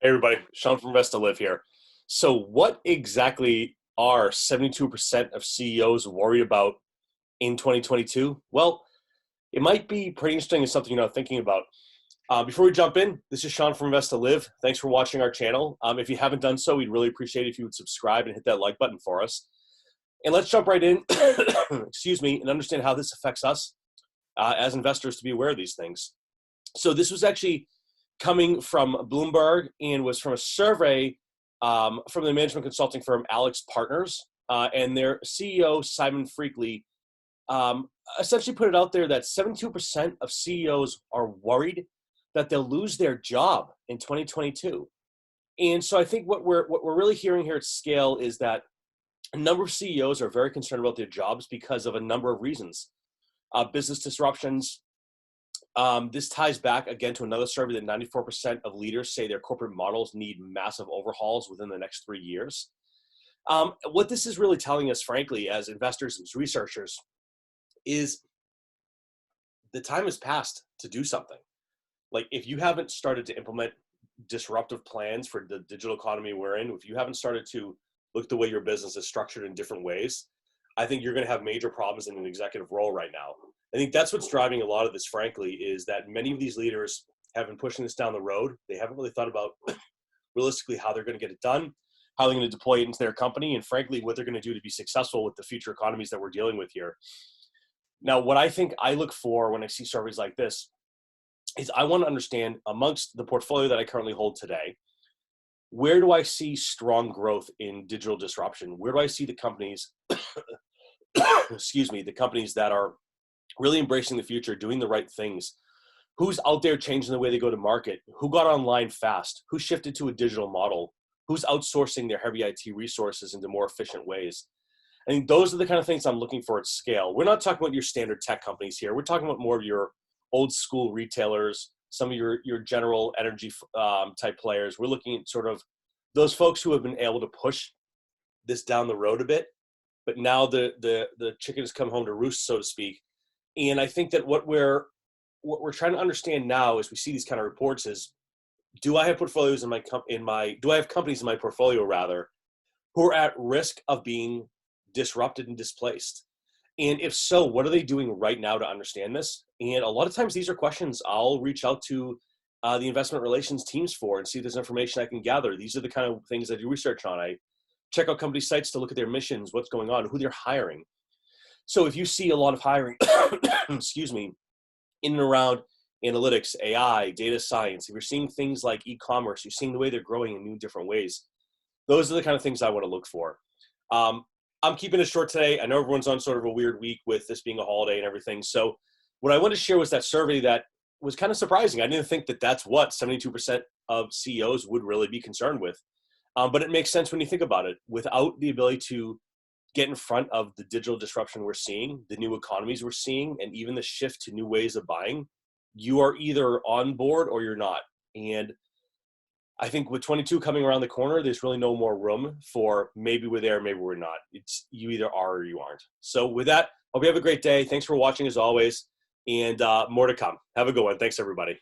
Hey everybody, Sean from Invest to Live here. So what exactly are 72% of CEOs worried about in 2022? Well, it might be pretty interesting and something you're not thinking about. Before we jump in, this is Sean from Invest to Live. Thanks for watching our channel. If you haven't done so, we'd really appreciate it if you would subscribe and hit that like button for us. And let's jump right in, excuse me, and understand how this affects us as investors to be aware of these things. So this was actually coming from Bloomberg and was from a survey from the management consulting firm Alex Partners, and their CEO, Simon Freakley, essentially put it out there that 72% of CEOs are worried that they'll lose their job in 2022. And so I think what we're really hearing here at scale is that a number of CEOs are very concerned about their jobs because of a number of reasons. Business disruptions. This ties back again to another survey that 94% of leaders say their corporate models need massive overhauls within the next 3 years. What this is really telling us, frankly, as investors and as researchers, is the time has passed to do something. Like, if you haven't started to implement disruptive plans for the digital economy we're in, if you haven't started to look at the way your business is structured in different ways, I think you're going to have major problems in an executive role right now. I think that's what's driving a lot of this, frankly, is that many of these leaders have been pushing this down the road. They haven't really thought about realistically how they're going to get it done, how they're going to deploy it into their company, and frankly, what they're going to do to be successful with the future economies that we're dealing with here. Now, what I think I look for when I see surveys like this is I want to understand, amongst the portfolio that I currently hold today, where do I see strong growth in digital disruption? Where do I see the companies, excuse me, the companies that are really embracing the future, doing the right things? Who's out there changing the way they go to market? Who got online fast? Who shifted to a digital model? Who's outsourcing their heavy IT resources into more efficient ways? I think those are the kind of things I'm looking for at scale. We're not talking about your standard tech companies here. We're talking about more of your old school retailers, some of your general energy type players. We're looking at sort of those folks who have been able to push this down the road a bit, but now the chicken has come home to roost, so to speak. And I think that what we're trying to understand now as we see these kind of reports is, do I have portfolios do I have companies in my portfolio rather who are at risk of being disrupted and displaced? And if so, what are they doing right now to understand this? And a lot of times these are questions I'll reach out to the investment relations teams for and see if there's information I can gather. These are the kind of things I do research on. I check out company sites to look at their missions, what's going on, who they're hiring. So if you see a lot of hiring, excuse me, in and around analytics, AI, data science, if you're seeing things like e-commerce, you're seeing the way they're growing in new different ways, those are the kind of things I want to look for. I'm keeping it short today. I know everyone's on sort of a weird week with this being a holiday and everything. So what I wanted to share was that survey that was kind of surprising. I didn't think that that's what 72% of CEOs would really be concerned with. But it makes sense when you think about it. Without the ability to get in front of the digital disruption we're seeing, the new economies we're seeing, and even the shift to new ways of buying, you are either on board or you're not. And I think with 22 coming around the corner, there's really no more room for maybe we're there, maybe we're not. It's you either are or you aren't. So with that, hope you have a great day. Thanks for watching as always, and more to come. Have a good one. Thanks, everybody.